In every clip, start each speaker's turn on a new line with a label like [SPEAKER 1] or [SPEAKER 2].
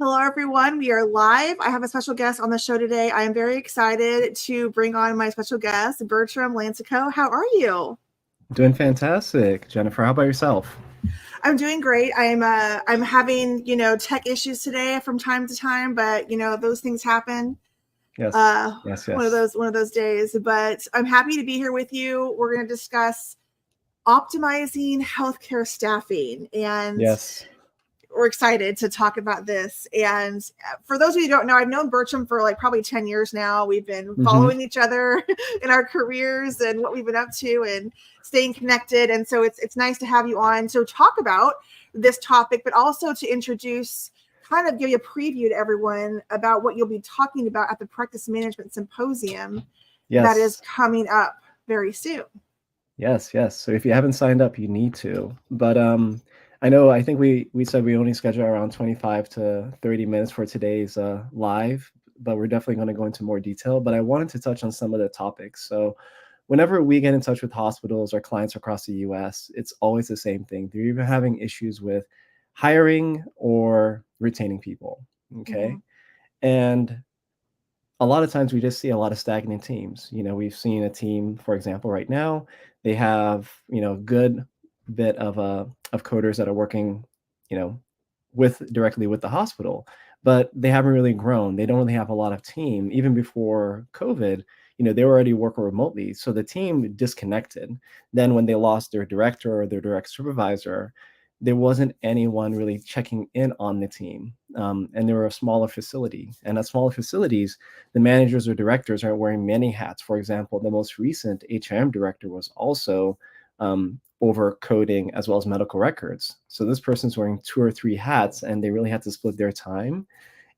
[SPEAKER 1] Hello, everyone. We are live. I have a special guest on the show today. I am very excited to bring on my special guest, Bertram Lansiquot. How are you?
[SPEAKER 2] Doing fantastic, Jennifer. How about yourself?
[SPEAKER 1] I'm doing great. I'm having tech issues today from time to time, but those things happen.
[SPEAKER 2] Yes, yes, yes,
[SPEAKER 1] One of those days. But I'm happy to be here with you. We're going to discuss optimizing healthcare staffing, and
[SPEAKER 2] yes.
[SPEAKER 1] we're excited to talk about this. And for those of you who don't know, I've known Bertram for like probably 10 years now. We've been
[SPEAKER 2] hmm
[SPEAKER 1] following each other in our careers and what we've been up to and staying connected. And so it's nice to have you on to talk about this topic, but also to introduce, kind of give you a preview to everyone about what you'll be talking about at the Practice Management Symposium that is
[SPEAKER 2] Yes,
[SPEAKER 1] coming up very soon.
[SPEAKER 2] yes, yes. So if you haven't signed up, you need to. But I think we said we only schedule around 25 to 30 minutes for today's live, but we're definitely going to go into more detail. But I wanted to touch on some of the topics. So whenever we get in touch with hospitals or clients across the US, it's always the same thing. They're either having issues with hiring or retaining people.
[SPEAKER 1] Mm-hmm.
[SPEAKER 2] Okay. And a lot of times we just see a lot of stagnant teams. We've seen a team, for example, right now, they have, good bit of coders that are working, you know, with directly with the hospital, but they haven't really grown. They don't really have a lot of team. Even before COVID, they were already working remotely. So the team disconnected. Then when they lost their director or their direct supervisor, there wasn't anyone really checking in on the team. And they were a smaller facility. And at smaller facilities, the managers or directors are wearing many hats. For example, the most recent HRM director was also over coding as well as medical records. So this person's wearing two or three hats, and they really had to split their time.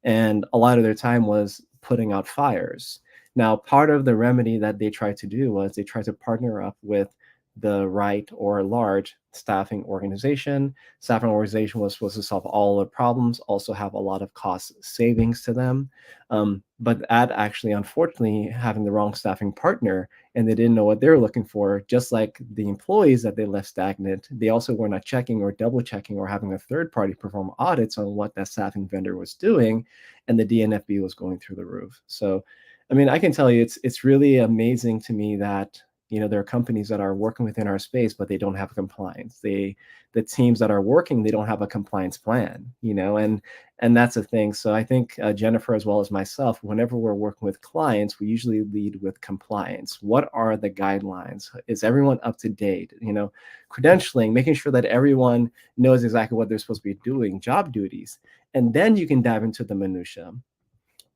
[SPEAKER 2] And a lot of their time was putting out fires. Now, part of the remedy that they tried to do was they tried to partner up with the right or large staffing organization. Staffing organization was supposed to solve all the problems, also have a lot of cost savings to them. But that actually, unfortunately, having the wrong staffing partner, and they didn't know what they were looking for, just like the employees that they left stagnant, they also were not checking or double checking or having a third party perform audits on what that staffing vendor was doing, and the DNFB was going through the roof. So, I mean, I can tell you, it's really amazing to me that there are companies that are working within our space, but they don't have compliance. The teams that are working, they don't have a compliance plan, and that's a thing. So I think Jennifer, as well as myself, whenever we're working with clients, we usually lead with compliance. What are the guidelines? Is everyone up to date? Credentialing, making sure that everyone knows exactly what they're supposed to be doing, job duties, and then you can dive into the minutia.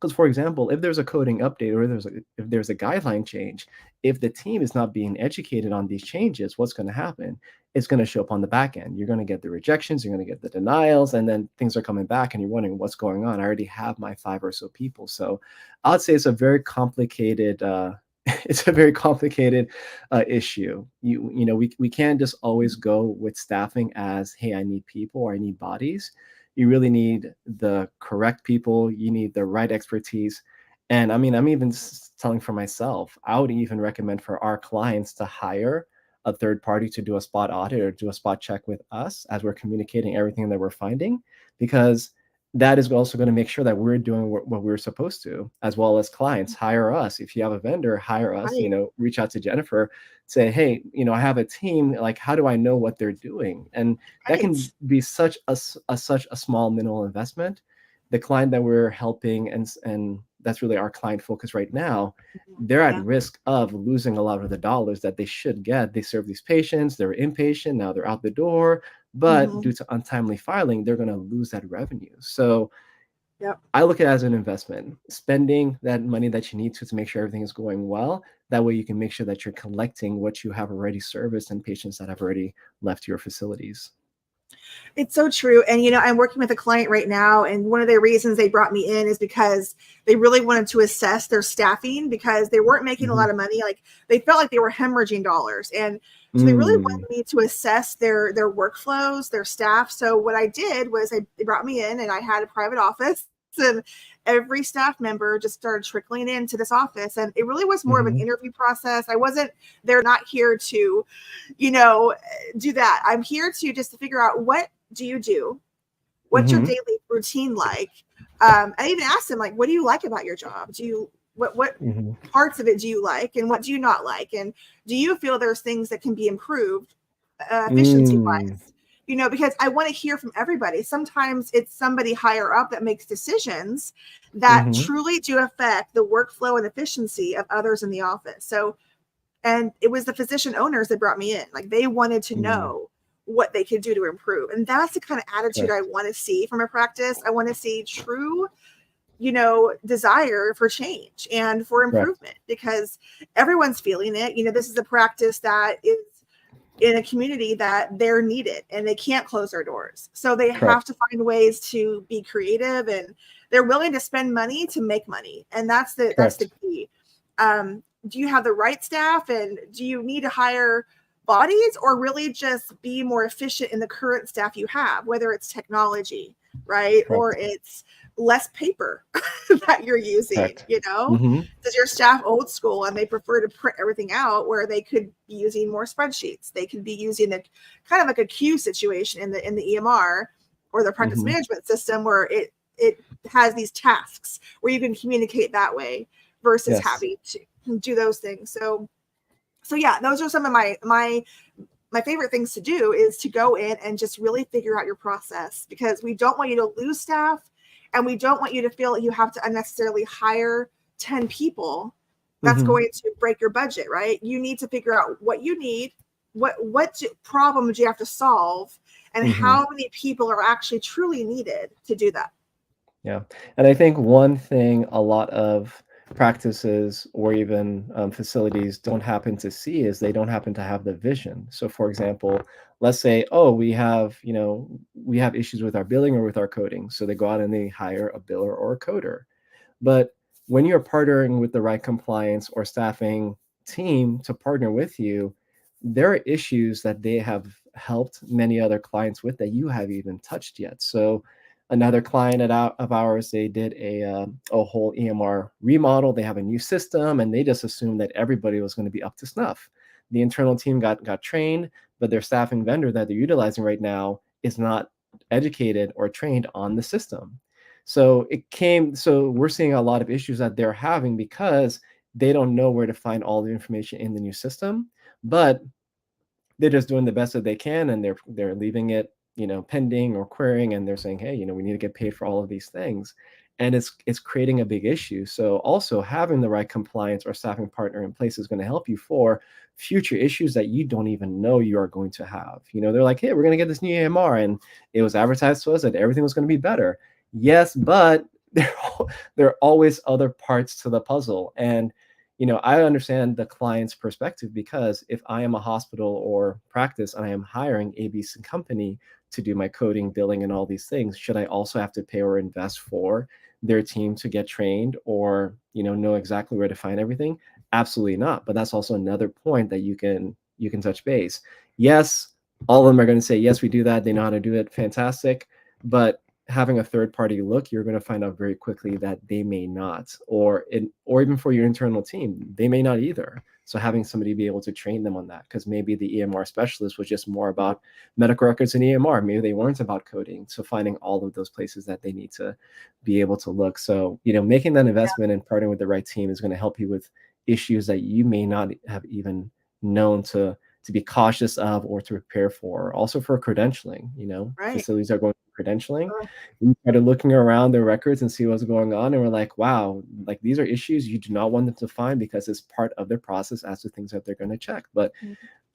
[SPEAKER 2] Because, for example, if there's a coding update or if there's a guideline change, if the team is not being educated on these changes, what's going to happen? It's going to show up on the back end. You're going to get the rejections, you're going to get the denials, and then things are coming back and you're wondering what's going on. I already have my 5 or so people. So I'd say it's a very complicated it's a very complicated issue. We can't just always go with staffing as, hey, I need people or I need bodies. You really need the correct people. You need the right expertise. And I mean, I'm even telling for myself, I would even recommend for our clients to hire a third party to do a spot audit or do a spot check with us as we're communicating everything that we're finding, because that is also going to make sure that we're doing what we're supposed to, as well as clients hire us. If you have a vendor, hire us,
[SPEAKER 1] Right.
[SPEAKER 2] reach out to Jennifer, say, hey, I have a team, like, how do I know what they're doing? And that can
[SPEAKER 1] Right.
[SPEAKER 2] be such a small minimal investment. The client that we're helping, and that's really our client focus right now, they're at
[SPEAKER 1] Yeah.
[SPEAKER 2] risk of losing a lot of the dollars that they should get. They serve these patients, they're inpatient, now they're out the door, but
[SPEAKER 1] Mm-hmm.
[SPEAKER 2] due to untimely filing, they're going to lose that revenue. So
[SPEAKER 1] Yep.
[SPEAKER 2] I look at it as an investment, spending that money that you need to make sure everything is going well. That way you can make sure that you're collecting what you have already serviced and patients that have already left your facilities.
[SPEAKER 1] It's so true. And, I'm working with a client right now, and one of the reasons they brought me in is because they really wanted to assess their staffing because they weren't making a
[SPEAKER 2] Mm-hmm.
[SPEAKER 1] lot of money. Like they felt like they were hemorrhaging dollars. And so they really
[SPEAKER 2] Mm,
[SPEAKER 1] wanted me to assess their workflows, their staff. So what I did was they brought me in and I had a private office, and every staff member just started trickling into this office. And it really was more of an
[SPEAKER 2] mm-hmm,
[SPEAKER 1] interview process. I wasn't, they're not here to, you know, do that. I'm here to just to figure out, what do you do? What's your
[SPEAKER 2] mm-hmm,
[SPEAKER 1] daily routine like? I even asked them, like, what do you like about your job? What parts of it do you like, and what do you not like? And do you feel there's things that can be improved efficiency wise? Because I want to hear from everybody. Sometimes it's somebody higher up that makes decisions that truly do affect the workflow and efficiency of others in the office. So, and it was the physician owners that brought me in. Like, they wanted to know what they could do to improve. And that's the kind of attitude I want to see from a practice. I want to see true, desire for change and for improvement, because everyone's feeling it. This is a practice that is in a community that they're needed, and they can't close their doors. So they have to find ways to be creative, and they're willing to spend money to make money. And that's the key. Do you have the right staff, and do you need to hire bodies, or really just be more efficient in the current staff you have, whether it's technology, right? Or it's less paper that you're using, Does your staff old school and they prefer to print everything out, where they could be using more spreadsheets? They could be using a kind of like a queue situation in the EMR or the practice management system, where it has these tasks where you can communicate that way versus having to do those things. So yeah, those are some of my favorite things to do, is to go in and just really figure out your process, because we don't want you to lose staff, and we don't want you to feel like you have to unnecessarily hire 10 people. That's going to break your budget, right? You need to figure out what you need, what problem do you have to solve, and how many people are actually truly needed to do that.
[SPEAKER 2] Yeah. And I think one thing a lot of practices or even facilities don't happen to see is they don't happen to have the vision. So for example, let's say, oh, we have issues with our billing or with our coding. So they go out and they hire a biller or a coder. But when you're partnering with the right compliance or staffing team to partner with you, there are issues that they have helped many other clients with that you haven't even touched yet. So another client of ours, they did a whole EMR remodel. They have a new system, and they just assumed that everybody was going to be up to snuff. The internal team got trained, but their staffing vendor that they're utilizing right now is not educated or trained on the system. So we're seeing a lot of issues that they're having because they don't know where to find all the information in the new system, but they're just doing the best that they can, and they're leaving it pending or querying, and they're saying, hey, we need to get paid for all of these things, and it's creating a big issue. So also having the right compliance or staffing partner in place is going to help you for future issues that you don't even know you are going to have. They're like, hey, we're going to get this new EMR, and it was advertised to us that everything was going to be better. Yes, but there are always other parts to the puzzle. And I understand the client's perspective, because if I am a hospital or practice and I am hiring ABC company to do my coding, billing, and all these things, should I also have to pay or invest for their team to get trained or know exactly where to find everything? Absolutely not. But that's also another point that you can touch base. Yes, all of them are going to say, yes, we do that. They know how to do it. Fantastic. But having a third party look, you're going to find out very quickly that they may not, or even for your internal team, they may not either. So having somebody be able to train them on that, because maybe the EMR specialist was just more about medical records and EMR. Maybe they weren't about coding. So finding all of those places that they need to be able to look. So, making that investment and partnering with the right team is going to help you with issues that you may not have even known to be cautious of or to prepare for. Also for credentialing, facilities are going through credentialing. We started looking around their records and see what's going on, and we're like, wow, like these are issues you do not want them to find, because it's part of their process as to things that they're going to check. But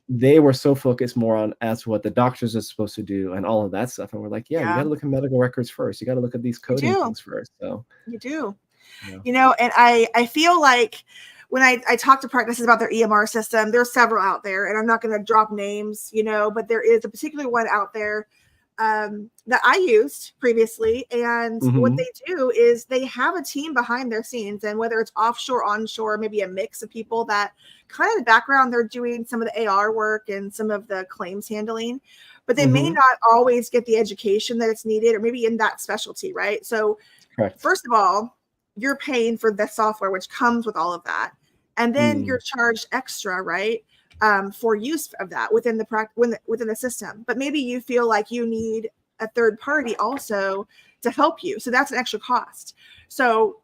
[SPEAKER 2] they were so focused more on as to what the doctors are supposed to do and all of that stuff. And we're like, you got to look at medical records first. You got to look at these coding things first. So
[SPEAKER 1] you do, and I feel like when I talk to practices about their EMR system, there's several out there, and I'm not going to drop names, but there is a particular one out there that I used previously. And what they do is they have a team behind their scenes, and whether it's offshore, onshore, maybe a mix of people that kind of the background, they're doing some of the AR work and some of the claims handling, but they may not always get the education that it's needed, or maybe in that specialty, right? So first of all, you're paying for the software, which comes with all of that. And then you're charged extra, right? For use of that within the system. But maybe you feel like you need a third party also to help you. So that's an extra cost. So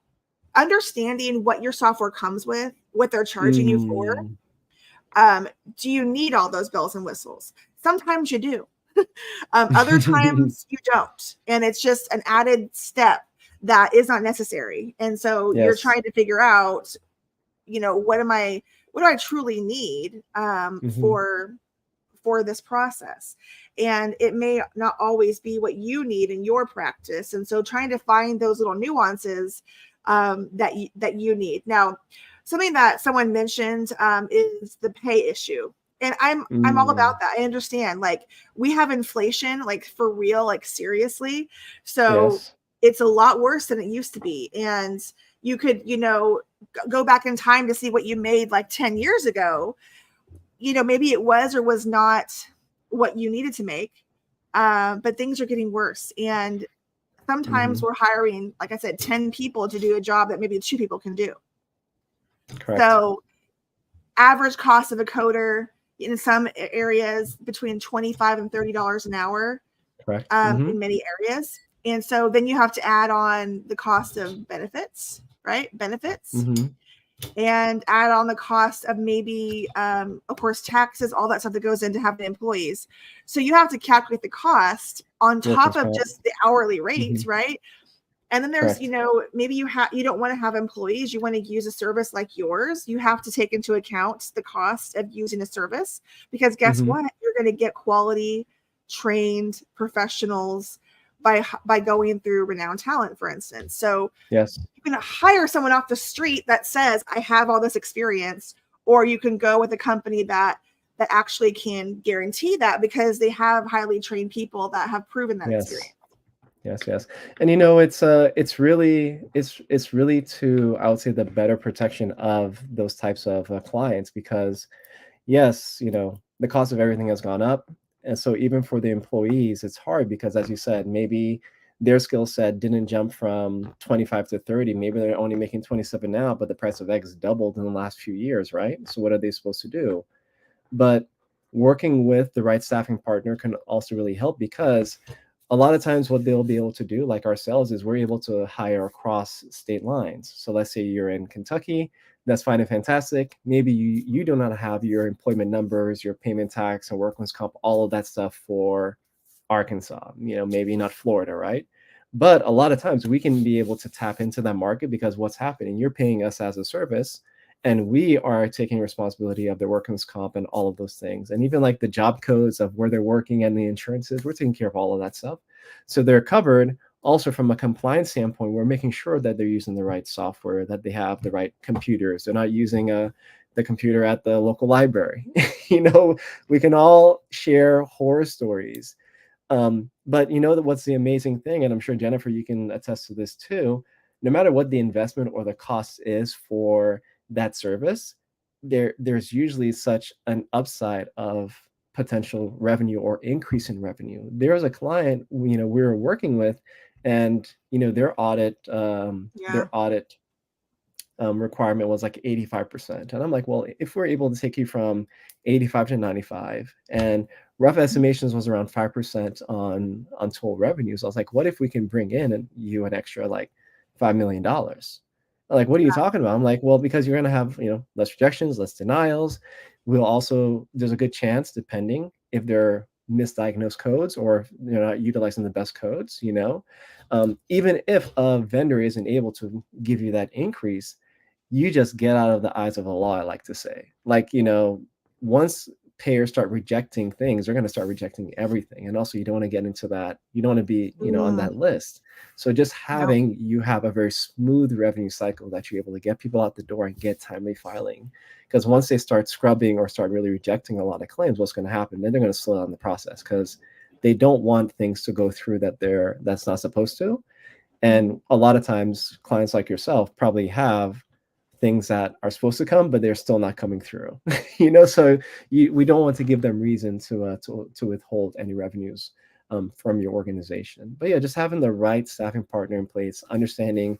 [SPEAKER 1] understanding what your software comes with, what they're charging you for. Do you need all those bells and whistles? Sometimes you do. Other times you don't. And it's just an added step that is not necessary. And so you're trying to figure out, what do I truly need for this process? And it may not always be what you need in your practice. And so trying to find those little nuances that you need. Now, something that someone mentioned is the pay issue. And I'm all about that. I understand, like, we have inflation, like, for real, like, seriously. So it's a lot worse than it used to be. And you could, go back in time to see what you made like 10 years ago. Maybe it was or was not what you needed to make. But things are getting worse. And sometimes we're hiring, like I said, 10 people to do a job that maybe 2 people can do.
[SPEAKER 2] Correct.
[SPEAKER 1] So average cost of a coder in some areas between $25 and $30 an hour.
[SPEAKER 2] Correct.
[SPEAKER 1] In many areas. And so then you have to add on the cost of benefits, right? And add on the cost of maybe, of course, taxes, all that stuff that goes into having employees. So you have to calculate the cost on top of just the hourly rates, right? And then there's, maybe you don't want to have employees. You want to use a service like yours. You have to take into account the cost of using a service, because guess what? You're going to get quality, trained professionals by going through Renowned Talent, for instance. So you can hire someone off the street that says, I have all this experience, or you can go with a company that actually can guarantee that, because they have highly trained people that have proven that experience.
[SPEAKER 2] Yes. And it's really to, I would say, the better protection of those types of clients, because the cost of everything has gone up. And so even for the employees, it's hard because, as you said, maybe their skill set didn't jump from 25 to 30. Maybe they're only making 27 now, but the price of eggs doubled in the last few years, right? So what are they supposed to do? But working with the right staffing partner can also really help, because a lot of times what they'll be able to do, like ourselves, is we're able to hire across state lines. So let's say you're in Kentucky. That's fine and fantastic. Maybe you do not have your employment numbers, your payment tax and workman's comp, all of that stuff for Arkansas, maybe not Florida, right? But a lot of times we can be able to tap into that market, because what's happening, you're paying us as a service, and we are taking responsibility of their workman's comp and all of those things. And even like the job codes of where they're working and the insurances, we're taking care of all of that stuff. So they're covered. Also, from a compliance standpoint, we're making sure that they're using the right software, that they have the right computers. They're not using the computer at the local library. We can all share horror stories. But what's the amazing thing, and I'm sure, Jennifer, you can attest to this too, no matter what the investment or the cost is for that service, there's usually such an upside of potential revenue or increase in revenue. There was a client we were working with, and their audit requirement was like 85%, and I'm like, well, if we're able to take you from 85 to 95, and rough estimations was around 5% on total revenues, I was like, what if we can bring in you an extra like $5 million? Like, what are you talking about? I'm like, well, because you're going to have, less rejections, less denials. There's a good chance, depending if they're misdiagnosed codes or if they're not utilizing the best codes, even if a vendor isn't able to give you that increase, you just get out of the eyes of the law, I like to say. Like, once payers start rejecting things, they're going to start rejecting everything. And also, you don't want to get into that. You don't want to be, on that list. So just you have a very smooth revenue cycle that you're able to get people out the door and get timely filing. Because once they start scrubbing or start really rejecting a lot of claims, what's going to happen? Then they're going to slow down the process, because they don't want things to go through that's not supposed to. And a lot of times, clients like yourself probably have things that are supposed to come, but they're still not coming through. So we don't want to give them reason to withhold any revenues from your organization. But just having the right staffing partner in place, understanding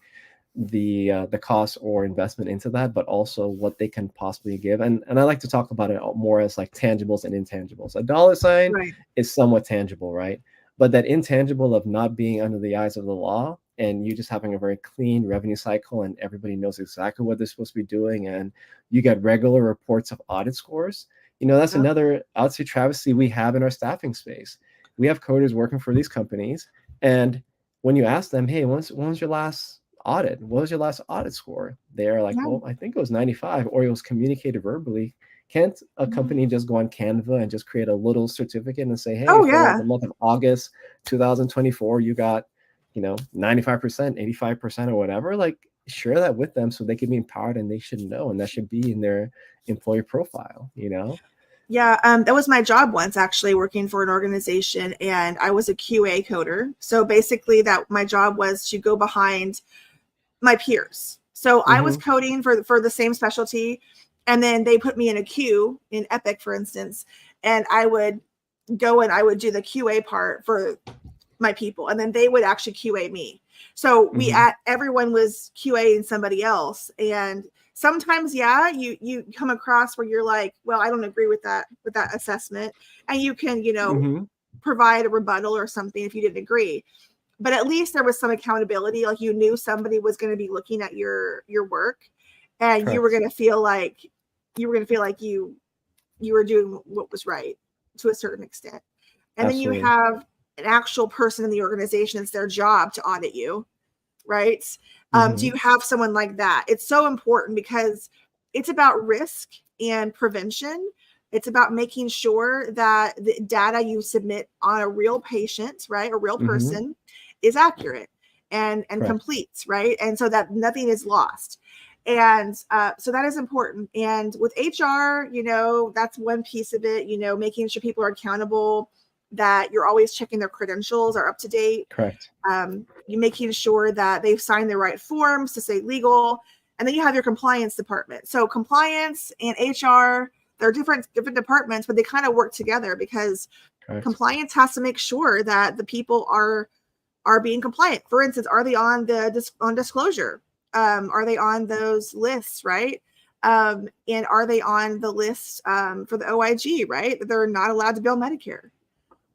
[SPEAKER 2] the cost or investment into that, but also what they can possibly give. And I like to talk about it more as like tangibles and intangibles. A dollar sign is somewhat tangible, right? But that intangible of not being under the eyes of the law and you just having a very clean revenue cycle and everybody knows exactly what they're supposed to be doing, and you get regular reports of audit scores, that's another, I would say, travesty we have in our staffing space. We have coders working for these companies, and when you ask them, hey, when was your last audit? What was your last audit score? They're like, well, I think it was 95, or it was communicated verbally. Can't a company just go on Canva and just create a little certificate and say, hey, for the month of August 2024, you got 95%, 85%, or whatever? Like, share that with them so they can be empowered, and they should know, and that should be in their employee profile.
[SPEAKER 1] Yeah, that was my job once, actually, working for an organization, and I was a QA coder. So basically, that my job was to go behind my peers. So I was coding for the same specialty, and then they put me in a queue in Epic, for instance, and I would go and I would do the QA part for my people, and then they would actually QA me. So everyone was QAing somebody else, and sometimes, you come across where you're like, well, I don't agree with that assessment, and you can provide a rebuttal or something if you didn't agree. But at least there was some accountability. Like, you knew somebody was going to be looking at your work, and you were going to feel like you were doing what was right to a certain extent. And
[SPEAKER 2] Absolutely.
[SPEAKER 1] then you have an actual person in the organization. It's their job to audit you, right? Do you have someone like that? It's so important because it's about risk and prevention. It's about making sure that the data you submit on a real patient, right, a real person, is accurate and complete, right? And so that nothing is lost. And so that is important. And with HR, that's one piece of it, making sure people are accountable, that you're always checking their credentials are up to date.
[SPEAKER 2] Correct.
[SPEAKER 1] You're making sure that they've signed the right forms to say legal. And then you have your compliance department. So compliance and HR, they're different departments, but they kind of work together because compliance has to make sure that the people are being compliant. For instance, are they on on disclosure? Are they on those lists, right? And are they on the list for the OIG, right? That they're not allowed to bill Medicare.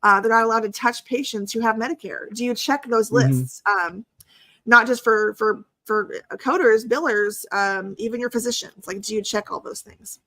[SPEAKER 1] They're not allowed to touch patients who have Medicare. Do you check those lists? Not just for coders, billers, even your physicians. Like, do you check all those things?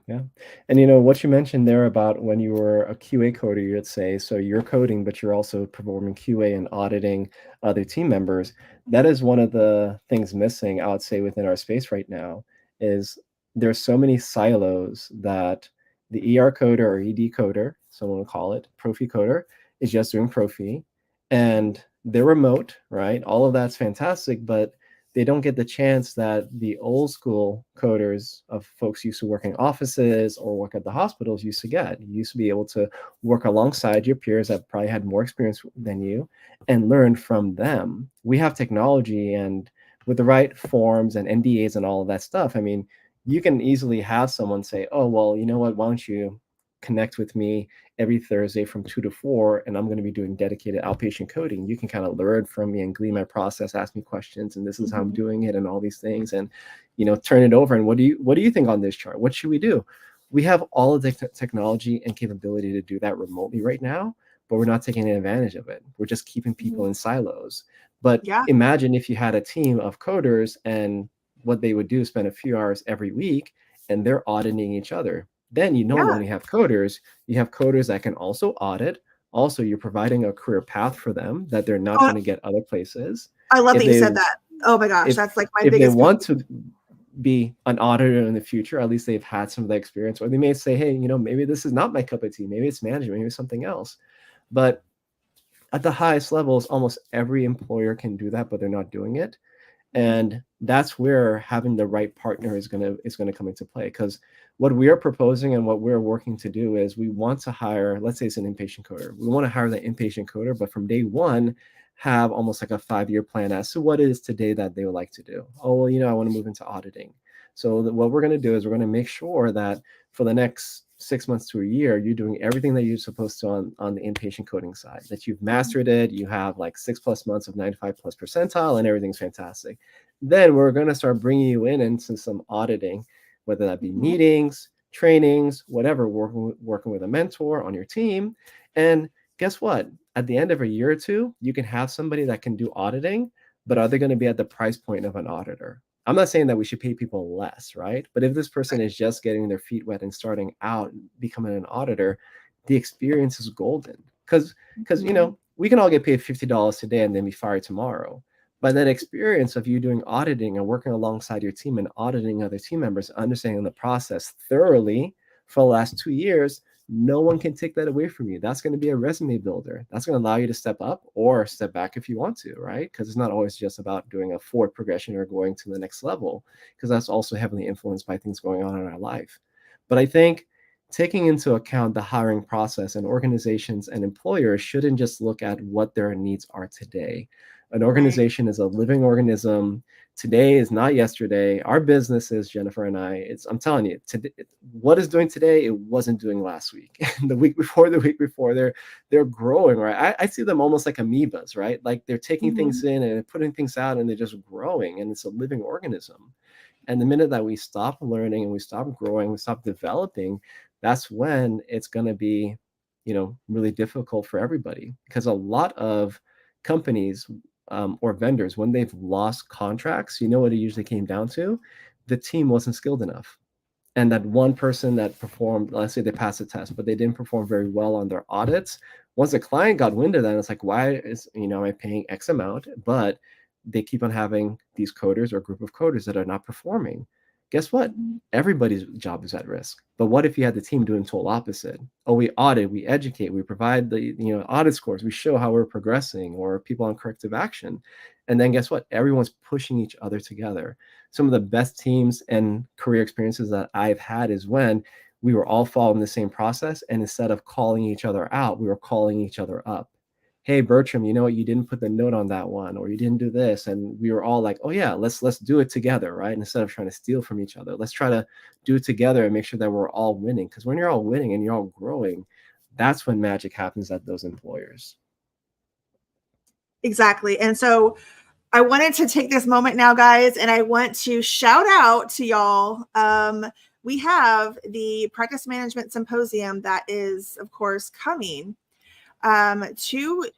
[SPEAKER 2] Yeah. And what you mentioned there about when you were a QA coder, you'd say, so you're coding, but you're also performing QA and auditing other team members. That is one of the things missing, I would say, within our space right now, is there's so many silos that the ER coder or ED coder, someone will call it, Profi coder, is just doing Profi, and they're remote, right? All of that's fantastic, but they don't get the chance that the old school coders of folks used to work in offices or work at the hospitals used to get. You used to be able to work alongside your peers that probably had more experience than you and learn from them. We have technology, and with the right forms and NDAs and all of that stuff, I mean, you can easily have someone say, oh, well, you know what, why don't you connect with me every Thursday from 2 to 4, and I'm going to be doing dedicated outpatient coding. You can kind of learn from me and glean my process, ask me questions, and this is how I'm doing it, and all these things, and turn it over. And what do you think on this chart? What should we do? We have all of the technology and capability to do that remotely right now, but we're not taking advantage of it. We're just keeping people in silos. But imagine if you had a team of coders, and what they would do is spend a few hours every week, and they're auditing each other. Then when you have coders, you have coders that can also audit. Also, you're providing a career path for them that they're not going to get other places.
[SPEAKER 1] I love that you said that. Oh my gosh, that's like my biggest.
[SPEAKER 2] If they want to be an auditor in the future, at least they've had some of that experience. Or they may say, hey, maybe this is not my cup of tea. Maybe it's management, maybe it's something else. But at the highest levels, almost every employer can do that, but they're not doing it. And that's where having the right partner is going to come into play. Because what we are proposing and what we're working to do is we want to hire, let's say it's an inpatient coder. We want to hire the inpatient coder, but from day one, have almost like a 5-year plan as to what it is today that they would like to do. Oh, well, I want to move into auditing. So what we're going to do is we're going to make sure that for the next 6 months to a year, you're doing everything that you're supposed to on the inpatient coding side, that you've mastered it. You have like 6+ months of 95+ percentile, and everything's fantastic. Then we're going to start bringing you into some auditing, whether that be meetings, trainings, whatever, working with a mentor on your team, and guess what? At the end of a year or two, you can have somebody that can do auditing, but are they going to be at the price point of an auditor? I'm not saying that we should pay people less, right? But if this person is just getting their feet wet and starting out becoming an auditor, the experience is golden. Because we can all get paid $50 today and then be fired tomorrow. But that experience of you doing auditing and working alongside your team and auditing other team members, understanding the process thoroughly for the last 2 years, no one can take that away from you. That's going to be a resume builder. That's going to allow you to step up or step back if you want to, right? Because it's not always just about doing a forward progression or going to the next level, because that's also heavily influenced by things going on in our life. But I think taking into account the hiring process, and organizations and employers shouldn't just look at what their needs are today. An organization is a living organism. Today is not yesterday. Our businesses, Jennifer and I, I'm telling you, today, what is doing today, it wasn't doing last week. The week before, they're growing, right? I see them almost like amoebas, right? Like they're taking things in and putting things out, and they're just growing, and it's a living organism. And the minute that we stop learning and we stop growing, we stop developing, that's when it's going to be, really difficult for everybody. Because a lot of companies or vendors, when they've lost contracts, you know what it usually came down to? The team wasn't skilled enough. And that one person that performed, let's say they passed the test, but they didn't perform very well on their audits. Once the client got wind of that, it's like, why is, am I paying X amount? But they keep on having these coders or group of coders that are not performing. Guess what? Everybody's job is at risk. But what if you had the team doing total opposite? Oh, we audit, we educate, we provide the audit scores, we show how we're progressing, or people on corrective action. And then guess what? Everyone's pushing each other together. Some of the best teams and career experiences that I've had is when we were all following the same process, and instead of calling each other out, we were calling each other up. Hey, Bertram, you know what? You didn't put the note on that one, or you didn't do this. And we were all like, oh yeah, let's do it together, right? Instead of trying to steal from each other, let's try to do it together and make sure that we're all winning. Because when you're all winning and you're all growing, that's when magic happens at those employers.
[SPEAKER 1] Exactly. And so I wanted to take this moment now, guys, and I want to shout out to y'all. We have the Practice Management Symposium that is, of course, coming to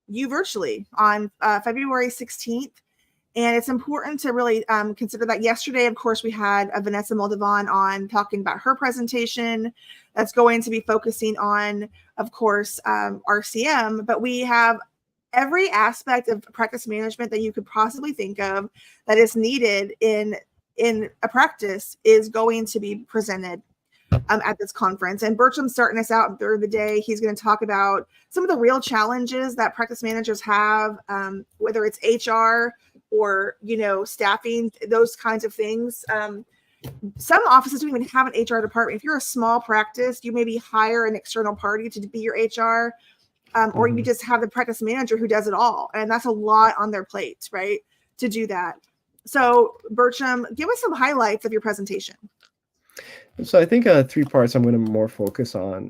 [SPEAKER 1] you virtually on February 16th. And it's important to really consider that. Yesterday, of course, we had Vanessa Moldovan on talking about her presentation that's going to be focusing on, of course, RCM. But we have every aspect of practice management that you could possibly think of that is needed in a practice is going to be presented at this conference. And Bertram's starting us out during the day. He's going to talk about some of the real challenges that practice managers have, whether it's HR or, staffing, those kinds of things. Some offices don't even have an HR department. If you're a small practice, you maybe hire an external party to be your HR, or you just have the practice manager who does it all. And that's a lot on their plate, right, to do that. So, Bertram, give us some highlights of your presentation.
[SPEAKER 2] So I think 3 parts I'm going to more focus on.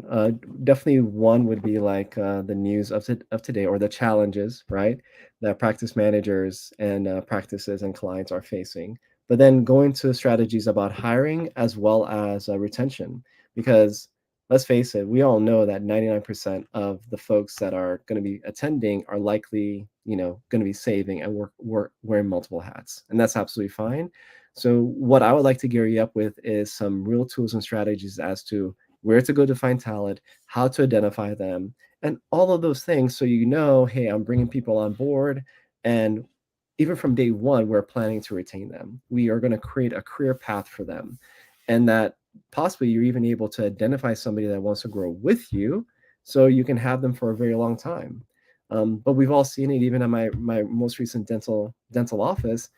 [SPEAKER 2] Definitely one would be like the news of today, or the challenges, right, that practice managers and practices and clients are facing. But then going to strategies about hiring as well as retention, because let's face it, we all know that 99% of the folks that are going to be attending are likely, going to be saving and wearing multiple hats, and that's absolutely fine. So what I would like to gear you up with is some real tools and strategies as to where to go to find talent, how to identify them, and all of those things. So hey, I'm bringing people on board, and even from day one, we're planning to retain them. We are going to create a career path for them, and that possibly you're even able to identify somebody that wants to grow with you, so you can have them for a very long time. But we've all seen it, even at my most recent dental office.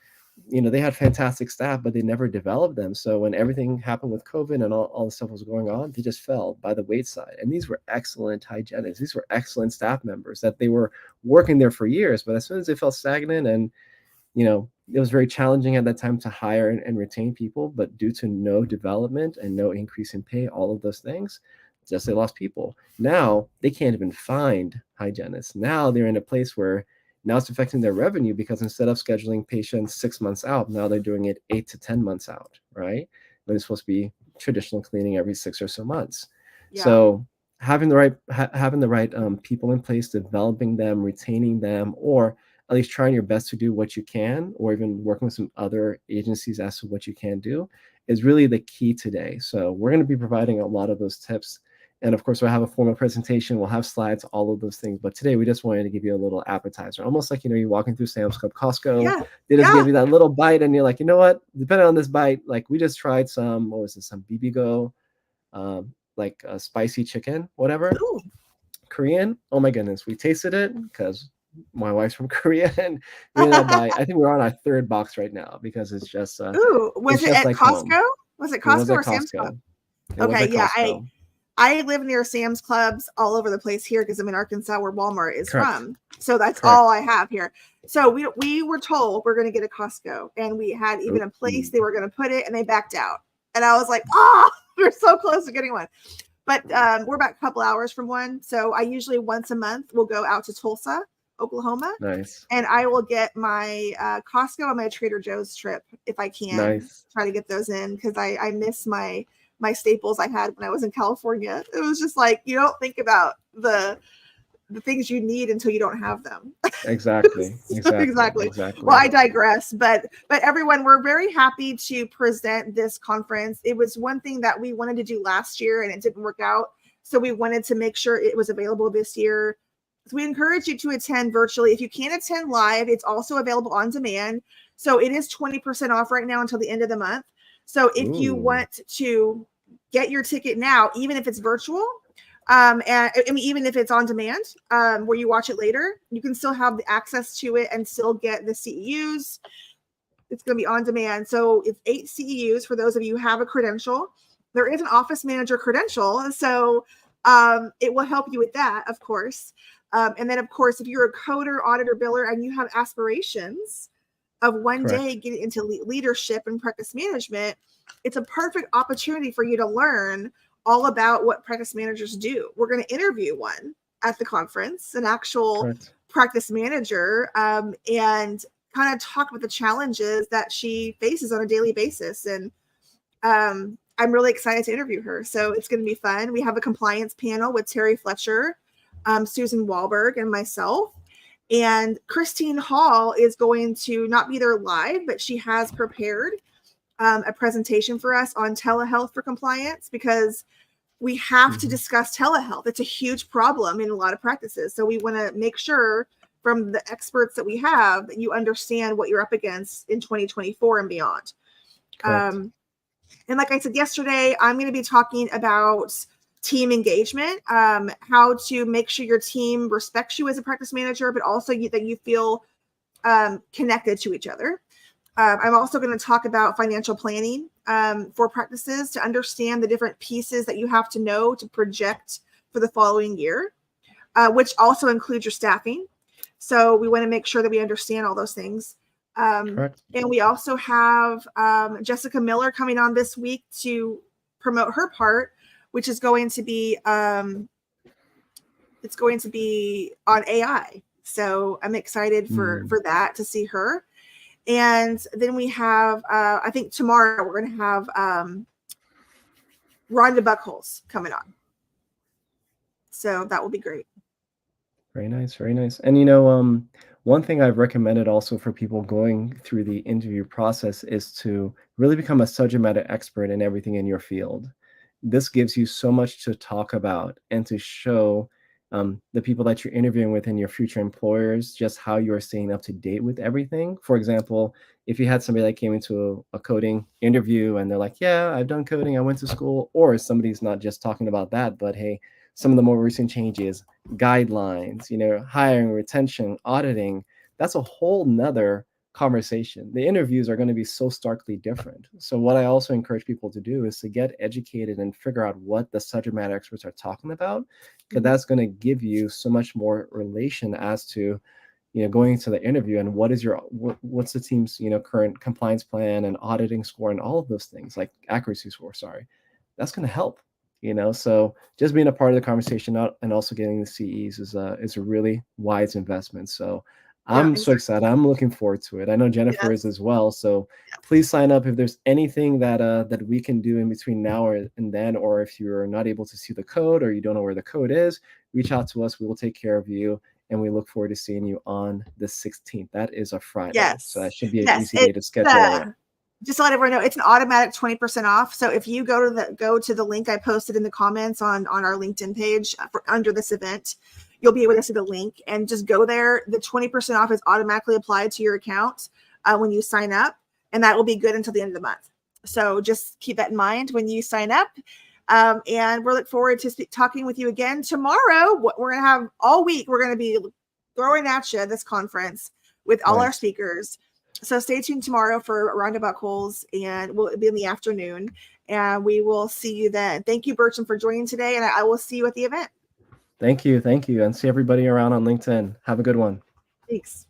[SPEAKER 2] They had fantastic staff, but they never developed them. So when everything happened with COVID and all the stuff was going on, they just fell by the wayside. And these were excellent hygienists. These were excellent staff members that they were working there for years. But as soon as they felt stagnant, and, it was very challenging at that time to hire and retain people, but due to no development and no increase in pay, all of those things, just they lost people. Now they can't even find hygienists. Now they're in a place where now it's affecting their revenue, because instead of scheduling patients 6 months out, now they're doing it 8 to 10 months out, right? When it's supposed to be traditional cleaning every 6 or so months. Yeah. So having the right people in place, developing them, retaining them, or at least trying your best to do what you can, or even working with some other agencies as to what you can do, is really the key today. So we're going to be providing a lot of those tips. And of course, we'll have a formal presentation, we'll have slides, all of those things. But today we just wanted to give you a little appetizer, almost like, you're walking through Sam's Club, Costco.
[SPEAKER 1] Yeah.
[SPEAKER 2] They just
[SPEAKER 1] Yeah.
[SPEAKER 2] give you that little bite, and you're like, you know what? Depending on this bite, like we just tried some, what was this? Some BBGO, like a spicy chicken, whatever.
[SPEAKER 1] Ooh.
[SPEAKER 2] Korean. Oh my goodness, we tasted it because my wife's from Korea, and we ended up buying. I think we're on our third box right now because it's just
[SPEAKER 1] Ooh, was
[SPEAKER 2] it's
[SPEAKER 1] it
[SPEAKER 2] just
[SPEAKER 1] at
[SPEAKER 2] like home.
[SPEAKER 1] Costco? Was it
[SPEAKER 2] It was
[SPEAKER 1] Costco
[SPEAKER 2] at
[SPEAKER 1] or Sam's Club?
[SPEAKER 2] Costco. It was
[SPEAKER 1] Okay,
[SPEAKER 2] at
[SPEAKER 1] yeah,
[SPEAKER 2] Costco.
[SPEAKER 1] I live near Sam's Clubs all over the place here because I'm in Arkansas, where Walmart is
[SPEAKER 2] Correct.
[SPEAKER 1] from. So that's
[SPEAKER 2] Correct.
[SPEAKER 1] all I have here. So we were told we're going to get a Costco, and we had even a place they were going to put it, and they backed out. And I was like, oh, we're so close to getting one. But we're about a couple hours from one. So I usually once a month will go out to Tulsa, Oklahoma.
[SPEAKER 2] Nice.
[SPEAKER 1] And I will get my Costco and my Trader Joe's trip if I can.
[SPEAKER 2] Nice.
[SPEAKER 1] Try to get those in because I miss my staples I had when I was in California. It was just like, you don't think about the things you need until you don't have them.
[SPEAKER 2] Exactly. Exactly.
[SPEAKER 1] Well, I digress, but everyone, we're very happy to present this conference. It was one thing that we wanted to do last year and it didn't work out. So we wanted to make sure it was available this year. So we encourage you to attend virtually. If you can't attend live, it's also available on demand. So it is 20% off right now until the end of the month. So if you want to get your ticket now, even if it's virtual, and I mean, even if it's on demand, where you watch it later, you can still have the access to it and still get the CEUs. It's going to be on demand. So it's 8 CEUs for those of you who have a credential. There is an office manager credential. So it will help you with that, of course. And then, of course, if you're a coder, auditor, biller, and you have aspirations of one day getting into leadership and practice management, it's a perfect opportunity for you to learn all about what practice managers do. We're going to interview one at the conference, an actual practice manager, and kind of talk about the challenges that she faces on a daily basis. And I'm really excited to interview her. So it's going to be fun. We have a compliance panel with Terry Fletcher, Susan Wahlberg, and myself. And Christine Hall is going to not be there live, but she has prepared a presentation for us on telehealth for compliance, because we have to discuss telehealth. It's a huge problem in a lot of practices. So we want to make sure from the experts that we have that you understand what you're up against in 2024 and beyond. And like I said yesterday, I'm going to be talking about team engagement, how to make sure your team respects you as a practice manager, but also that you feel connected to each other. I'm also going to talk about financial planning for practices to understand the different pieces that you have to know to project for the following year, which also includes your staffing. So we want to make sure that we understand all those things. And we also have Jessica Miller coming on this week to promote her part, which is going to be it's going to be on AI. So I'm excited for that, to see her. And then we have, I think tomorrow we're going to have Rhonda Buckholz coming on. So that will be great.
[SPEAKER 2] Very nice. Very nice. And, one thing I've recommended also for people going through the interview process is to really become a subject matter expert in everything in your field. This gives you so much to talk about and to show the people that you're interviewing with and your future employers just how you are staying up to date with everything. For example, if you had somebody that came into a coding interview and they're like, yeah, I've done coding, I went to school, or somebody's not just talking about that, but hey, some of the more recent changes, guidelines, hiring, retention, auditing, that's a whole nother conversation. The interviews are going to be so starkly different. So what I also encourage people to do is to get educated and figure out what the subject matter experts are talking about, because that's going to give you so much more relation as to, going into the interview and what's the team's, current compliance plan and auditing score and all of those things, like accuracy score, that's going to help. So just being a part of the conversation and also getting the CEs is a really wise investment. So I'm so
[SPEAKER 1] exactly.
[SPEAKER 2] excited. I'm looking forward to it. I know Jennifer is
[SPEAKER 1] Yes.
[SPEAKER 2] as well. So please sign up if there's anything that we can do in between now and then, or if you're not able to see the code or you don't know where the code is, reach out to us. We will take care of you. And we look forward to seeing you on the 16th. That is a Friday. So that
[SPEAKER 1] Yes.
[SPEAKER 2] should be an
[SPEAKER 1] Yes.
[SPEAKER 2] easy day to schedule all in.
[SPEAKER 1] Just to let everyone know, it's an automatic 20% off. So if you go to the link I posted in the comments on our LinkedIn page under this event, you'll be able to see the link and just go there. The 20% off is automatically applied to your account when you sign up, and that will be good until the end of the month. So just keep that in mind when you sign up. And we'll look forward to talking with you again tomorrow. We're going to have all week. We're going to be throwing at you this conference with all our speakers. So stay tuned tomorrow for Roundabout Calls, and we'll be in the afternoon, and we will see you then. Thank you, Bertram, for joining today, and I will see you at the event.
[SPEAKER 2] Thank you. And see everybody around on LinkedIn. Have a good one.
[SPEAKER 1] Thanks.